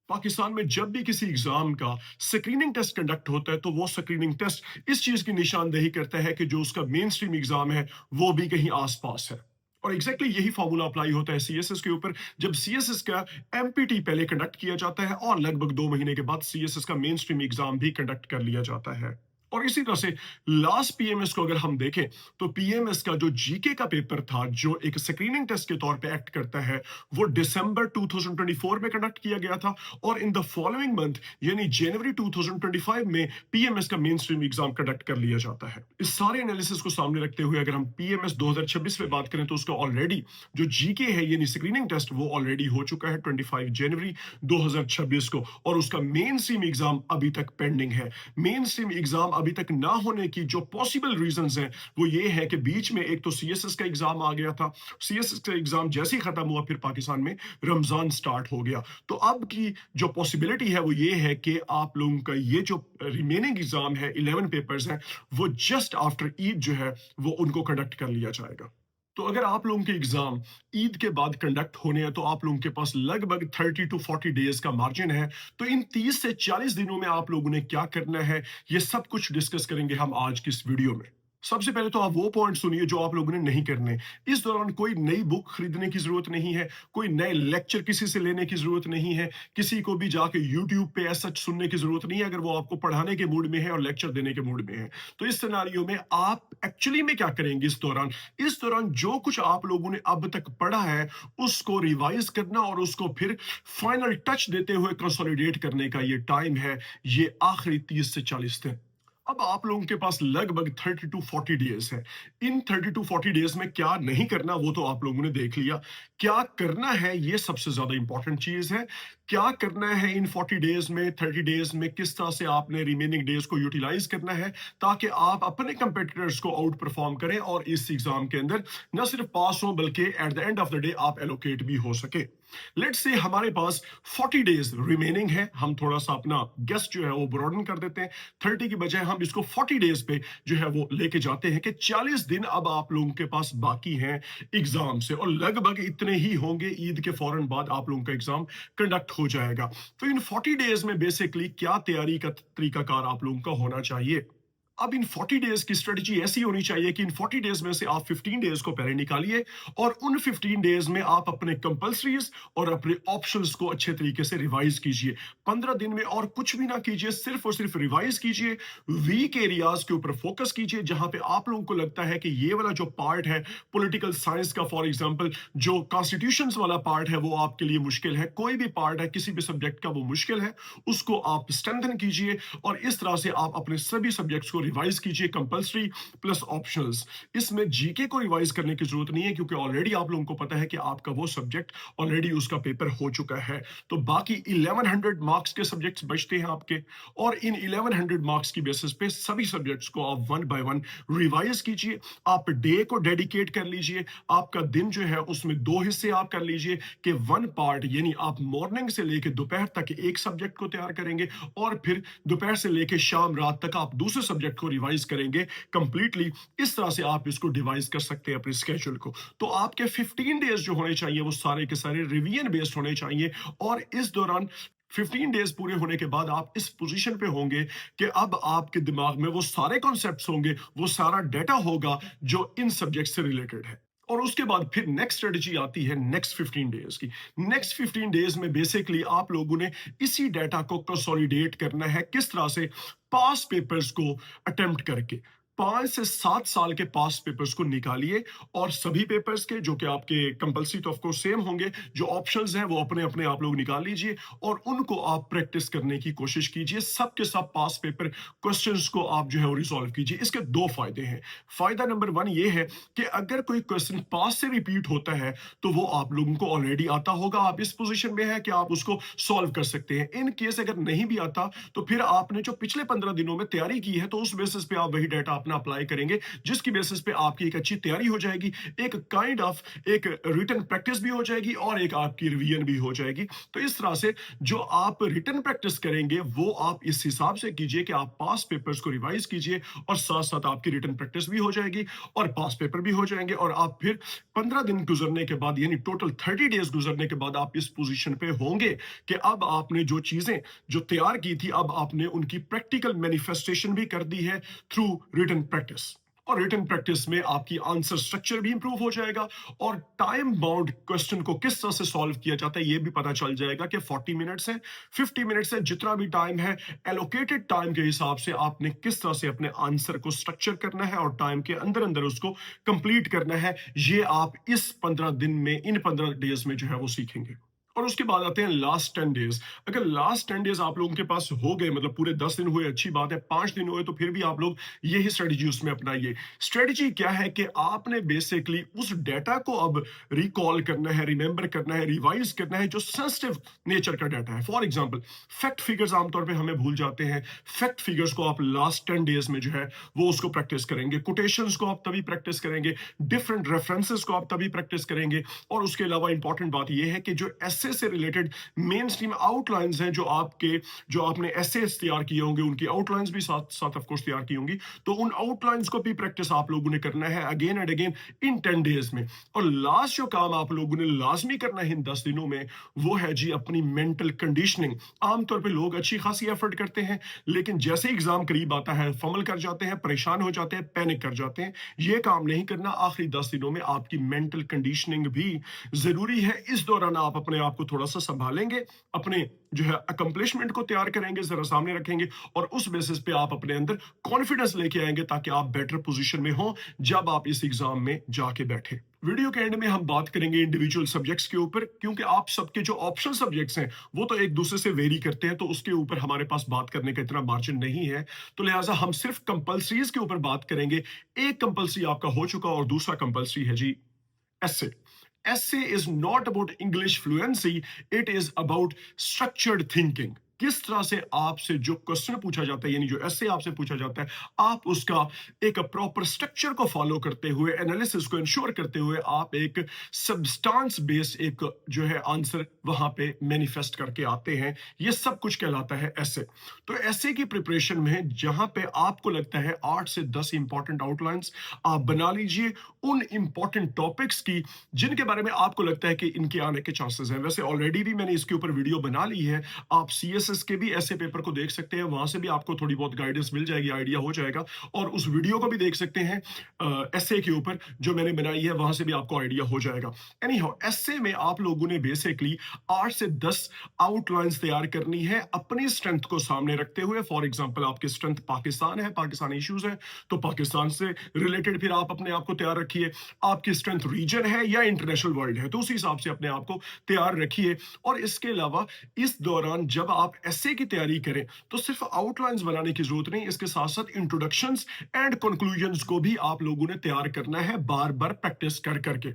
पाकिस्तान में जब भी किसी एग्जाम का स्क्रीनिंग टेस्ट कंडक्ट होता है तो वो स्क्रीनिंग टेस्ट इस चीज की निशानदेही करता है कि जो उसका मेन स्ट्रीम एग्जाम है वो भी कहीं आसपास है। और एग्जैक्टली यही फॉर्मूला अप्लाई होता है सीएसएस के ऊपर। जब सीएसएस का एमपीटी पहले कंडक्ट किया जाता है और लगभग 2 महीने के बाद सीएसएस का मेन स्ट्रीम एग्जाम भी कंडक्ट कर लिया जाता है। और इसी तरह से लास्ट पीएमएस को अगर हम देखें तो पीएमएस का जो जीके का पेपर था जो एक स्क्रीनिंग टेस्ट के तौर पे एक्ट करता है वो दिसंबर 2024 में कंडक्ट किया गया था। और इन द फॉलोइंग मंथ यानी जनवरी 2025 में पीएमएस का मेन स्ट्रीम एग्जाम कंडक्ट कर लिया जाता है। इस सारे एनालिसिस को सामने रखते हुए अगर हम पीएमएस 2026 में बात करें तो उसका ऑलरेडी जो जीके है यानी स्क्रीनिंग टेस्ट वो ऑलरेडी हो चुका है 25 जनवरी 2026 को। और उसका मेन स्ट्रीम एग्जाम अभी तक पेंडिंग है। मेन स्ट्रीम एग्जाम अभी तक ना होने की जो पॉसिबल रीजंस हैं वो ये है कि बीच में एक तो सीएसएस का एग्जाम आ गया था। सीएसएस का एग्जाम जैसे ही खत्म हुआ फिर पाकिस्तान में रमजान स्टार्ट हो गया। तो अब की जो पॉसिबिलिटी है वो ये है कि आप लोगों का ये जो रिमेनिंग एग्जाम है 11 पेपर्स हैं वो जस्ट आफ्टर ईद जो है वो उनको कंडक्ट कर लिया जाएगा। तो अगर आप लोगों के एग्जाम ईद के बाद कंडक्ट होने हैं तो आप लोगों के पास लगभग 30 टू 40 डेज का मार्जिन है। तो इन 30 से 40 दिनों में आप लोगों ने क्या करना है ये सब कुछ डिस्कस करेंगे हम आज की इस वीडियो में। सबसे पहले तो आप वो पॉइंट सुनिए जो आप लोगों ने नहीं करने। इस दौरान कोई नई बुक खरीदने की जरूरत नहीं है, कोई नए लेक्चर किसी से लेने की जरूरत नहीं है, किसी को भी जाके यूट्यूब पे ऐसा सुनने की जरूरत नहीं है अगर वो आपको पढ़ाने के मूड में है और लेक्चर देने के मूड में है। तो इस सिनारियो में आप एक्चुअली में क्या करेंगे इस दौरान जो कुछ आप लोगों ने अब तक पढ़ा है उसको रिवाइज करना और उसको फिर फाइनल टच देते हुए कंसोलिडेट करने का ये टाइम है, ये आखिरी 30 से 40 दिन। अब आप लोगों के पास लगभग 30 टू 40 डेज है। इन 30 टू 40 डेज में क्या नहीं करना वो तो आप लोगों ने देख लिया। क्या करना है ये सबसे ज्यादा इंपॉर्टेंट चीज है। क्या करना है इन 40 डेज में 30 डेज में किस तरह से आपने रिमेनिंग डेज को यूटिलाइज करना है ताकि आप अपने कंपेटिटर्स को आउट परफॉर्म करें और इस एग्जाम के अंदर न सिर्फ पास हो बल्कि at the end of the day आप एलोकेट भी हो सके। लेट्स से हमारे पास 40 डेज रिमेनिंग है। हम थोड़ा सा अपना गेस्ट जो है वो ब्रॉडन कर देते हैं। 30 की बजाय हम इसको 40 डेज पे जो है वो लेके जाते हैं कि 40 दिन अब आप लोगों के पास बाकी हैं एग्जाम से और लगभग इतने ही होंगे ईद के फौरन बाद आप लोगों का एग्जाम कंडक्ट हो जाएगा। तो इन 40 डेज में बेसिकली क्या तैयारी का तरीकाकार आप लोगों का होना चाहिए। अब इन 40 डेज की स्ट्रेटजी ऐसी होनी चाहिए कि इन 40 डेज में से आप 15 डेज को पहले निकालिए और उन 15 डेज में आप अपने कंपल्सरीज और अपने ऑप्शंस को अच्छे तरीके से रिवाइज कीजिए। 15 दिन में और कुछ भी ना कीजिए, सिर्फ और सिर्फ रिवाइज कीजिए। वीक एरियाज के ऊपर फोकस कीजिए जहां पे आप लोगों को लगता है कि ये वाला जो पार्ट है पॉलिटिकल साइंस का, फॉर एग्जांपल जो कॉन्स्टिट्यूशन वाला पार्ट है वो आपके लिए मुश्किल है। कोई भी पार्ट है किसी भी सब्जेक्ट का वो मुश्किल है, उसको आप स्ट्रेंथन कीजिए और इस तरह से आप अपने सभी सब्जेक्ट्स को रिवाइज कीजिए, कंपल्सरी प्लस ऑप्शनल्स। इसमें जीके को रिवाइज करने की जरूरत नहीं है क्योंकि ऑलरेडी आप लोगों को पता है कि आपका वो सब्जेक्ट ऑलरेडी उसका पेपर हो चुका है। तो बाकी 1100 मार्क्स के सब्जेक्ट्स बचते हैं आपके और इन 1100 मार्क्स की बेसिस पे सभी सब्जेक्ट्स को आप वन बाय वन रिवाइज कीजिए। आप डे को डेडिकेट कर लीजिए। आपका दिन जो है उसमें 2 हिस्से आप कर लीजिए कि वन पार्ट यानी आप मॉर्निंग से लेकर दोपहर तक एक सब्जेक्ट को तैयार करेंगे और फिर दोपहर से लेकर शाम रात तक आप दूसरे सब्जेक्ट को रिवाइज करेंगे कंप्लीटली। इस तरह से आप इसको डिवाइज कर सकते हैं अपने स्केड्यूल को। तो आपके 15 डेज जो होने चाहिए वो सारे के सारे रिवीजन बेस्ड होने चाहिए और इस दौरान 15 डेज पूरे होने के बाद आप इस पोजीशन पे होंगे कि अब आपके दिमाग में वो सारे कॉन्सेप्ट्स होंगे, वो सारा डाटा होगा जो इन सब्जेक्ट से रिलेटेड है। और उसके बाद फिर नेक्स्ट स्ट्रेटजी आती है नेक्स्ट 15 डेज की। नेक्स्ट 15 डेज में बेसिकली आप लोगों ने इसी डाटा को कंसोलिडेट करना है। किस तरह से? पास पेपर्स को अटेम्प्ट करके 5 से 7 साल के पास पेपर्स को निकालिए और सभी पेपर्स के जो कि आपके कंपल्सरी तो ऑफ कोर्स सेम होंगे, जो ऑप्शंस हैं वो अपने अपने आप लोग निकाल लीजिए और उनको आप प्रैक्टिस करने की कोशिश कीजिए। सबके सब पास पेपर क्वेश्चंस को आप जो है वो रिजॉल्व कीजिए। इसके 2 फायदे हैं। फायदा नंबर 1 ये है कि अगर कोई क्वेश्चन पास से रिपीट होता है तो वो आप लोगों को ऑलरेडी आता होगा, आप इस पोजीशन में है कि आप उसको सॉल्व कर सकते हैं। इन केस अगर नहीं भी आता तो फिर आपने जो पिछले 15 दिनों में तैयारी की है तो उस बेसिस पे आप वही डाटा अपना अप्लाई करेंगे, जिसकी बेसिस पे आपकी एक अच्छी तैयारी हो जाएगी, एक काइंड ऑफ एक रिटन प्रैक्टिस भी हो जाएगी और एक आपकी रिवीजन भी हो जाएगी। तो इस तरह से जो आप रिटन प्रैक्टिस करेंगे वो आप इस हिसाब से कीजिए कि आप पास पेपर्स को रिवाइज कीजिए और साथ साथ आपकी रिटन प्रैक्टिस भी हो जाएगी और पास पेपर भी हो जाएंगे, और आप फिर 15 दिन गुजरने के बाद यानी टोटल 30 डेज गुजरने के बाद आप इस पोजीशन पे होंगे कि अब आपने जो चीजें जो तैयार की थी अब आपने उनकी प्रैक्टिकल मैनिफेस्टेशन भी कर दी है थ्रू रिटन प्रैक्टिस। और रिटन प्रैक्टिस में आपकी आंसर स्ट्रक्चर भी इंप्रूव हो जाएगा और टाइम बाउंड क्वेश्चन को किस तरह से सॉल्व किया जाता है ये भी पता चल जाएगा कि 40 मिनट्स है, 50 मिनट्स है, जितना भी टाइम है एलोकेटेड टाइम के हिसाब से आपने किस तरह से अपने आंसर को स्ट्रक्चर करना है और टाइम के अंदर अंदर उसको कंप्लीट करना है। ये आप इस 15 दिन में इन 15 डेज में जो है वो सीखेंगे। और उसके बाद आते हैं लास्ट 10 डेज। अगर लास्ट 10 डेज आप लोगों के पास हो गए, मतलब पूरे 10 दिन हुए, अच्छी बात है, 5 दिन हुए तो फिर भी आप लोग यही स्ट्रेटजी उसमें अपनाइए। स्ट्रेटजी क्या है कि आपने बेसिकली उस डेटा को अब रिकॉल करना है, रिमेंबर करना है, रिवाइज करना है जो सेंसिटिव नेचर का डाटा है। फॉर एग्जांपल फैक्ट फिगर्स आमतौर पे हमें भूल जाते हैं, फैक्ट फिगर्स को आप लास्ट 10 डेज में जो है वो उसको प्रैक्टिस करेंगे, कोटेशंस को आप तभी प्रैक्टिस करेंगे, डिफरेंट रेफरेंसेस को आप तभी प्रैक्टिस करेंगे। और उसके अलावा इंपॉर्टेंट बात यह है कि जो एस से रिलेटेड मेन स्ट्रीम आउटलाइंस हैं जो आपने एसेस तैयार किए होंगे उनकी आउटलाइंस भी साथ साथ ऑफ कोर्स तैयार की होंगी, तो उन आउटलाइंस को भी प्रैक्टिस आप लोगों ने करना है again and again in 10 days में। और लास्ट जो काम आप लोगों ने लाजमी करना है इन 10 दिनों में वो है जी अपनी मेंटल कंडीशनिंग। आमतौर पे लोग अच्छी खासी एफर्ट करते हैं लेकिन जैसे एग्जाम करीब आता है फमल कर जाते हैं, परेशान हो जाते हैं, पैनिक कर जाते हैं। ये काम नहीं करना। आखिरी 10 दिनों में आपकी मेंटल कंडीशनिंग भी जरूरी है। इस दौरान आप अपने आप को थोड़ा सा संभालेंगे, अपने जो है अकम्पलिशमेंट को तैयार करेंगे, जरा सामने रखेंगे और उस बेसिस पे आप अपने अंदर कॉन्फिडेंस लेके आएंगे ताकि आप बेटर पोजीशन में हो जब आप इस एग्जाम में जाके बैठे। वीडियो के एंड में हम बात करेंगे इंडिविजुअल सब्जेक्ट्स के ऊपर, क्योंकि आप सबके जो ऑप्शनल सब्जेक्ट्स हैं वो तो एक दूसरे से वेरी करते हैं, तो उसके ऊपर हमारे पास बात करने का इतना मार्जिन नहीं है, तो लिहाजा हम सिर्फ कंपल्सरीज के ऊपर बात करेंगे। एक कंपल्सरी आपका हो चुका और दूसरा कंपल्सरी है जी essay. Essay is not about English fluency, it is about structured thinking. किस तरह से आपसे जो क्वेश्चन पूछा जाता है यानी जो ऐसे आपसे पूछा जाता है आप उसका एक प्रॉपर स्ट्रक्चर को फॉलो करते हुए, एनालिसिस को इंश्योर करते हुए आप एक सब्सटेंस बेस्ड एक जो है आंसर वहां पे मैनिफेस्ट करके आते हैं। ये सब कुछ कहलाता है ऐसे। तो ऐसे की प्रिपरेशन में जहां पे आपको लगता है 8 से 10 इंपॉर्टेंट आउटलाइंस आप बना लीजिए उन इंपॉर्टेंट टॉपिक्स की जिनके बारे में आपको लगता है कि इनके आने के चांसेस हैं। वैसे ऑलरेडी भी मैंने इसके ऊपर वीडियो बना ली है, आप सीएसएस के भी ऐसे पेपर को देख सकते हैं, वहां से भी आपको थोड़ी बहुत गाइडेंस मिल जाएगी, आइडिया हो जाएगा। और उस वीडियो को भी देख सकते हैं एसए के ऊपर जो मैंने बनाई है, वहां से भी आपको आइडिया हो जाएगा। एनी हाउ एसए में आप लोगों ने बेसिकली 8 से 10 आउटलाइंस तैयार करनी है अपनी स्ट्रेंथ को सामने रखते हुए। फॉर एग्जांपल आपकी स्ट्रेंथ पाकिस्तान है, पाकिस्तानी इश्यूज है, तो पाकिस्तान से रिलेटेड फिर आप अपने आप को तैयार रखिए। आपकी स्ट्रेंथ रीजन है या इंटरनेशनल वर्ल्ड है, तो उसी हिसाब से अपने आप को तैयार रखिए। और इसके अलावा इस दौरान जब आप एसए की तैयारी करें तो सिर्फ आउटलाइंस बनाने की जरूरत नहीं, इसके साथ साथ इंट्रोडक्शंस एंड कंक्लूजन्स को भी आप लोगों ने तैयार करना है, बार बार प्रैक्टिस कर करके।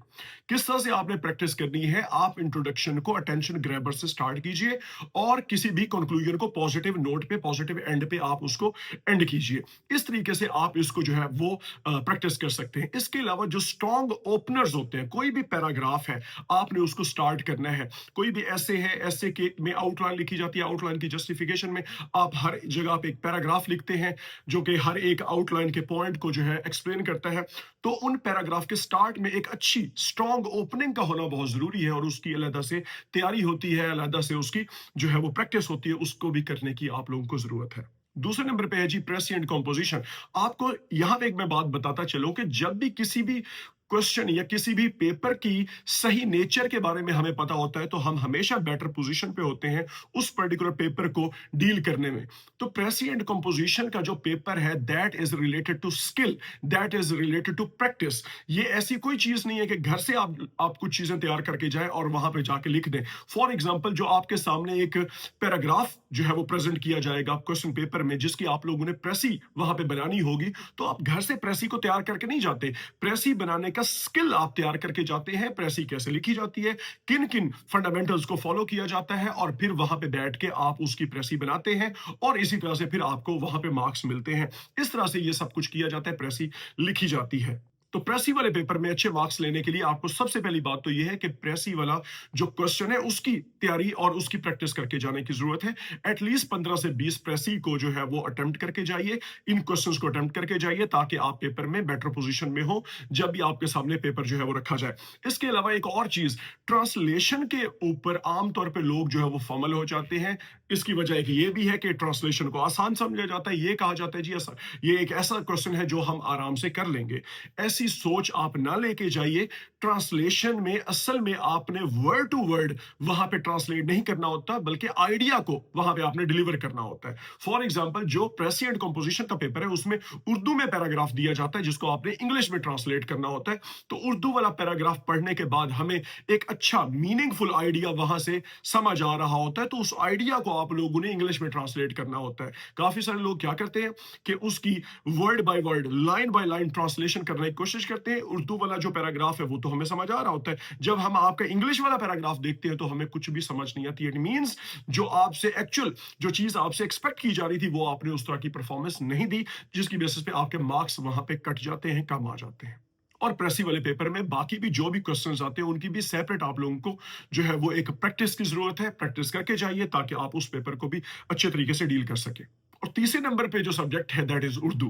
किस तरह से आपने प्रैक्टिस करनी है, आप इंट्रोडक्शन को अटेंशन ग्रैबर से स्टार्ट कीजिए और किसी भी कंक्लूजन को पॉजिटिव नोट पे, पॉजिटिव एंड पे आप उसको एंड कीजिए। इस तरीके से आप इसको जो है वो प्रैक्टिस कर सकते हैं। इसके अलावा जो स्ट्रॉन्ग ओपनर्स होते हैं, कोई भी पैराग्राफ है आपने उसको स्टार्ट करना है, कोई भी ऐसे है, ऐसे के में आउटलाइन लिखी जाती है, आउटलाइन की जस्टिफिकेशन में आप हर जगह पे एक पैराग्राफ लिखते हैं जो कि हर एक आउटलाइन के पॉइंट को जो है एक्सप्लेन करता है। तो उन पैराग्राफ के स्टार्ट में एक अच्छी स्ट्रॉन्ग ओपनिंग का होना बहुत जरूरी है और उसकी अलग से तैयारी होती है, अलग से उसकी जो है वो प्रैक्टिस होती है, उसको भी करने की आप लोगों को जरूरत है। दूसरे नंबर पे है जी प्रेसिडेंट कंपोजिशन। आपको यहां पे एक मैं बात बताता चलूं कि जब भी किसी भी क्वेश्चन या किसी भी पेपर की सही नेचर के बारे में हमें पता होता है तो हम हमेशा बेटर पोजीशन पे होते हैं उस पर्टिकुलर पेपर को डील करने में। तो प्रेसिडेंट कंपोजिशन का जो पेपर है that is related to skill, that is related to practice. ये ऐसी कोई चीज नहीं है कि घर से आप कुछ चीजें तैयार करके जाए और वहां पे जाके लिख दें। फॉर एग्जाम्पल जो आपके सामने एक पैराग्राफ जो है वो प्रेजेंट किया जाएगा क्वेश्चन पेपर में जिसकी आप लोगों ने प्रेसी वहां पे बनानी होगी, तो आप घर से प्रेसी को तैयार करके नहीं जाते। प्रेसी बनाने का का स्किल आप तैयार करके जाते हैं, प्रेसी कैसे लिखी जाती है, किन किन फंडामेंटल्स को फॉलो किया जाता है, और फिर वहां पे बैठ के आप उसकी प्रेसी बनाते हैं और इसी तरह से फिर आपको वहां पे मार्क्स मिलते हैं। इस तरह से ये सब कुछ किया जाता है, प्रेसी लिखी जाती है। तो प्रेसी वाले पेपर में अच्छे मार्क्स लेने के लिए आपको सबसे पहली बात तो यह है कि प्रेसी वाला जो क्वेश्चन है उसकी तैयारी और उसकी प्रैक्टिस करके जाने की जरूरत है। एटलीस्ट 15 से 20 प्रेसी को जो है वो अटेम्प्ट करके जाइए, इन क्वेश्चंस को अटेम्प्ट करके जाइए, ताकि आप पेपर में बेटर पोजीशन में हो जब भी आपके सामने पेपर जो है वो रखा जाए। इसके अलावा एक और चीज, ट्रांसलेशन के ऊपर आमतौर पर लोग जो है वो फॉर्मल हो जाते हैं। इसकी वजह एक ये भी है कि ट्रांसलेशन को आसान समझा जाता है, ये कहा जाता है जी ऐसा, ये एक ऐसा क्वेश्चन है जो हम आराम से कर लेंगे। ऐसी सोच आप ना लेके जाइए। ट्रांसलेशन में असल में आपने वर्ड टू वर्ड वहां पे ट्रांसलेट नहीं करना होता, बल्कि आइडिया को वहां पे आपने डिलीवर करना होता है। फॉर एग्जांपल, जो प्रेसी एंड कंपोजिशन का पेपर है उसमें उर्दू में पैराग्राफ दिया जाता है जिसको आपने इंग्लिश में ट्रांसलेट करना होता है। तो उर्दू वाला पैराग्राफ पढ़ने के बाद हमें एक अच्छा मीनिंगफुल आइडिया वहां से समझ आ रहा होता है, तो उस आइडिया को आप लोगों ने इंग्लिश में ट्रांसलेट करना होता है। काफी सारे लोग क्या करते हैं कि उसकी word by word, line by line translation करने की कोशिश करते हैं। उर्दू वाला जो पैराग्राफ है वो तो हमें समझ आ रहा होता है, जब हम आपका इंग्लिश वाला पैराग्राफ देखते हैं तो हमें कुछ भी समझ नहीं आती। इट मींस जो आपसे एक्चुअल जो चीज आपसे एक्सपेक्ट की जा रही थी वो आपने उस तरह की परफॉर्मेंस नहीं दी, जिसकी बेसिस पे आपके मार्क्स वहां पे कट जाते हैं, कम आ जाते हैं। और प्रेसी वाले पेपर में बाकी भी जो भी क्वेश्चंस आते हैं उनकी भी सेपरेट आप लोगों को जो है वो एक प्रैक्टिस की जरूरत है। प्रैक्टिस करके जाइए ताकि आप उस पेपर को भी अच्छे तरीके से डील कर सके। और तीसरे नंबर पे जो सब्जेक्ट है that is Urdu.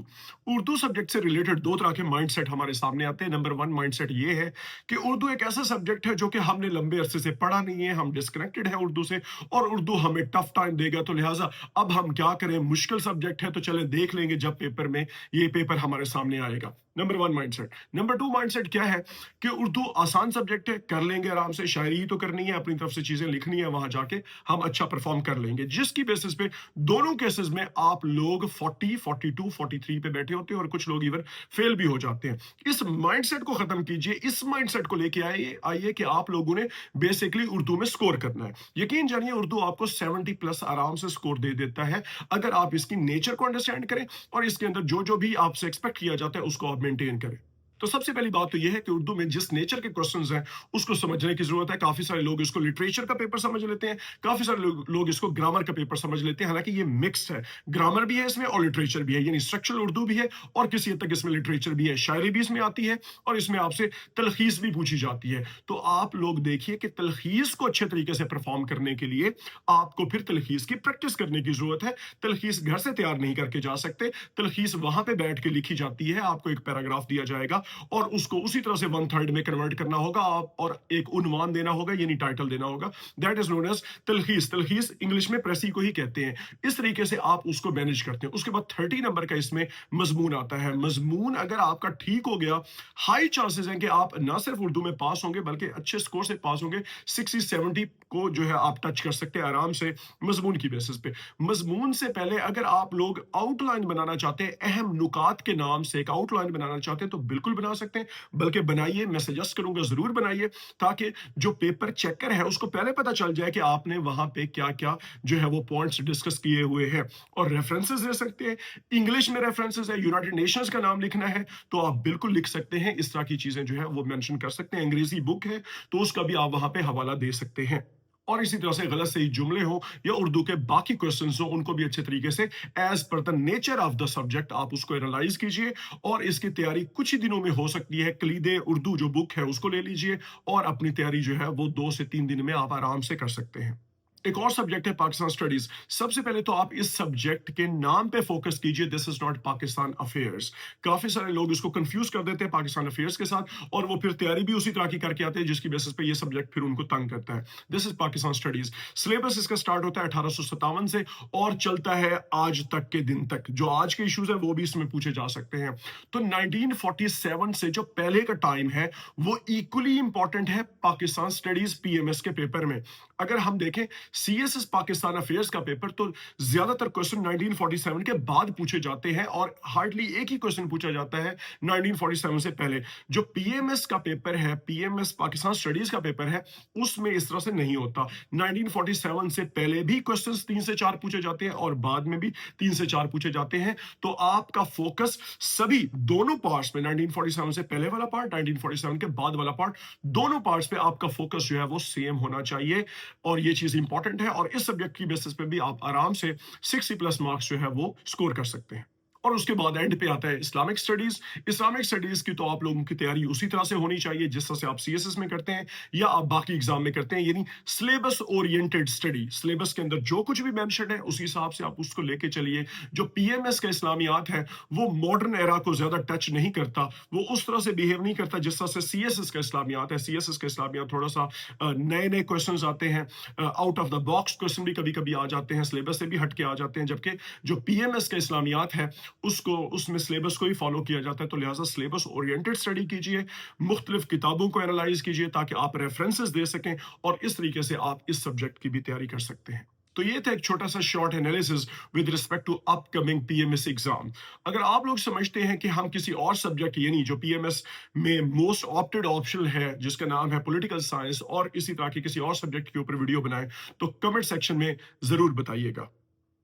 Urdu subject से रिलेटेड दो तरह के माइंडसेट हमारे सामने आते हैं। नंबर वन माइंडसेट ये है कि उर्दू एक ऐसा सब्जेक्ट है जो कि हमने लंबे अरसे से पढ़ा नहीं है, हम डिस्कनेक्टेड है उर्दू से, और उर्दू हमें टफ टाइम देगा, तो लिहाजा अब हम क्या करें, मुश्किल सब्जेक्ट है तो चले देख लेंगे जब पेपर में ये पेपर हमारे सामने आएगा। Number one mindset. Number two mindset क्या है कि उर्दू आसान सब्जेक्ट है, कर लेंगे आराम से, शायरी ही तो करनी है, अपनी तरफ से चीजें लिखनी है, वहां जाके हम अच्छा परफॉर्म कर लेंगे, जिसकी बेसिस पे दोनों केसेस में आप लोग 40, 42, 43 पे बैठे होते हैं और कुछ लोग इवन फेल भी हो जाते हैं। इस माइंडसेट को खत्म कीजिए, इस माइंडसेट को लेके आइए कि आप लोगों ने बेसिकली उर्दू में स्कोर करना है। यकीन जानिए उर्दू आपको 70 प्लस आराम से स्कोर दे देता है, अगर आप इसकी नेचर को अंडरस्टैंड करें और इसके अंदर जो जो भी आपसे एक्सपेक्ट किया जाता है उसको आप मेंटेन करें। तो सबसे पहली बात तो यह है कि उर्दू में जिस नेचर के क्वेश्चंस हैं उसको समझने की जरूरत है। काफी सारे लोग इसको लिटरेचर का पेपर समझ लेते हैं, काफी सारे लोग इसको ग्रामर का पेपर समझ लेते हैं, हालांकि ये मिक्स है, ग्रामर भी है इसमें और लिटरेचर भी है, यानी स्ट्रक्चरल उर्दू भी है और किसी हद तक इसमें लिटरेचर भी है, शायरी भी इसमें आती है और इसमें आपसे तलखीस भी पूछी जाती है। तो आप लोग देखिए कि तलखीस को अच्छे तरीके से परफॉर्म करने के लिए आपको फिर तलखीस की प्रैक्टिस करने की जरूरत है। तलखीस घर से तैयार नहीं करके जा सकते, तलखीस वहां पे बैठ के लिखी जाती है। आपको एक पैराग्राफ दिया जाएगा और उसको उसी तरह से 1/3 में कन्वर्ट करना होगा आप, और एक उन्वान देना होगा, यानी टाइटल देना होगा। दैट इज नोन एज तलखीस। तलखीस इंग्लिश में प्रेसी को ही कहते हैं। इस तरीके से आप उसको मैनेज करते हैं। उसके बाद 30 नंबर का इसमें मजमून आता है। मजमून अगर आपका ठीक हो गया, हाई चांसेस हैं कि आप ना सिर्फ उर्दू में पास होंगे बल्कि अच्छे स्कोर से पास होंगे। 60-70 को जो है आप टच कर सकते हैं आराम से मजमून की बेसिस पे। मजमून से पहले अगर आप लोग आउटलाइन बनाना चाहते हैं, अहम नुकात के नाम से एक आउटलाइन बनाना चाहते हैं, तो बिल्कुल बना सकते हैं, बल्कि बनाइए। मैं सजेस्ट करूंगा जरूर बनाइए, ताकि जो पेपर चेकर है उसको पहले पता चल जाए कि आपने वहां पे क्या क्या जो है वो पॉइंट्स डिस्कस किए हुए हैं। और रेफरेंसेस दे सकते हैं, इंग्लिश में रेफरेंसेस है, यूनाइटेड नेशंस का नाम लिखना है तो आप बिल्कुल लिख सकते हैं। इस तरह की चीजें जो है वो मेंशन कर सकते हैं। अंग्रेजी बुक है तो उसका भी आप वहां पे हवाला दे सकते हैं। और इसी तरह से गलत सही जुमले हो या उर्दू के बाकी क्वेश्चंस हो, उनको भी अच्छे तरीके से as per the nature of the subject आप उसको एनालाइज कीजिए। और इसकी तैयारी कुछ ही दिनों में हो सकती है। कलीदे उर्दू जो बुक है उसको ले लीजिए और अपनी तैयारी जो है वो 2 से 3 दिन में आप आराम से कर सकते हैं। एक और सब्जेक्ट है पाकिस्तान स्टडीज। सबसे पहले तो आप इस सब्जेक्ट के नाम पे फोकस कीजिए, this is not Pakistan affairs. काफी सारे लोग इसको कंफ्यूज कर देते हैं पाकिस्तान अफेयर्स के साथ, और वो फिर तैयारी भी उसी तरह की करके आते हैं जिसकी बेसिस पे ये सब्जेक्ट फिर उनको तंग करता है। This is Pakistan studies. Syllabus इसका स्टार्ट होता है 1857 से और चलता है आज तक के दिन तक। जो आज के इश्यूज है वो भी इसमें पूछे जा सकते हैं। तो 1947 से जो पहले का टाइम है वो इक्वली इंपॉर्टेंट है पाकिस्तान स्टडीज पीएमएस के पेपर में। अगर हम देखें सीएसएस पाकिस्तान अफेयर्स का पेपर, तो ज्यादातर क्वेश्चन 1947 के बाद पूछे जाते हैं और हार्डली एक ही क्वेश्चन पूछा जाता है 1947 से पहले। जो पीएमएस का पेपर है, पीएमएस पाकिस्तान स्टडीज का पेपर है, उसमें इस तरह से नहीं होता। 1947 से पहले भी क्वेश्चंस 3 से 4 पूछे जाते हैं और बाद में भी 3 से 4 पूछे जाते हैं। तो आपका फोकस सभी दोनों पार्ट्स में, 1947 से पहले वाला पार्ट, 1947 के बाद वाला पार्ट, दोनों पार्ट्स पे आपका फोकस जो है वो सेम होना चाहिए। और ये चीज इंपॉर्टेंट है और इस सब्जेक्ट की बेसिस पे भी आप आराम से 60 प्लस मार्क्स जो है वो स्कोर कर सकते हैं। और उसके बाद एंड पे आता है इस्लामिक स्टडीज। इस्लामिक स्टडीज की तो आप लोगों की तैयारी उसी तरह से होनी चाहिए जिस तरह से आप सीएसएस में करते हैं या आप बाकी एग्जाम में करते हैं, यानी सिलेबस ओरिएंटेड स्टडी। सिलेबस के अंदर जो कुछ भी मेंशन है उसी हिसाब से आप उसको लेके चलिए। जो पीएमएस का इस्लामियात है वो मॉडर्न एरा को ज्यादा टच नहीं करता, वो उस तरह से बिहेव नहीं करता जिस तरह से सीएसएस का इस्लामियात है। सीएसएस का इस्लामियात थोड़ा सा नए नए क्वेश्चन आते हैं, out of the box question भी कभी कभी आ जाते हैं, सिलेबस से भी हट के आ जाते हैं। जबकि जो पीएमएस का इस्लामियात है उसको, उसमें सिलेबस को ही फॉलो किया जाता है। तो लिहाजा सिलेबस ओरिएंटेड स्टडी कीजिए, मुख्तलिफ किताबों को एनालाइज कीजिए ताकि आप रेफरेंसेस दे सकें और इस तरीके से आप इस सब्जेक्ट की भी तैयारी कर सकते हैं। तो ये था एक छोटा सा short analysis with respect to upcoming PMS exam. अगर आप लोग समझते हैं कि हम किसी और सब्जेक्ट, यानी जो पीएमएस में मोस्ट ऑप्टेड ऑप्शन है जिसका नाम है पॉलिटिकल साइंस, और इसी तरह के किसी और सब्जेक्ट के ऊपर वीडियो बनाएं, तो कमेंट सेक्शन में जरूर बताइएगा।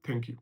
Thank you.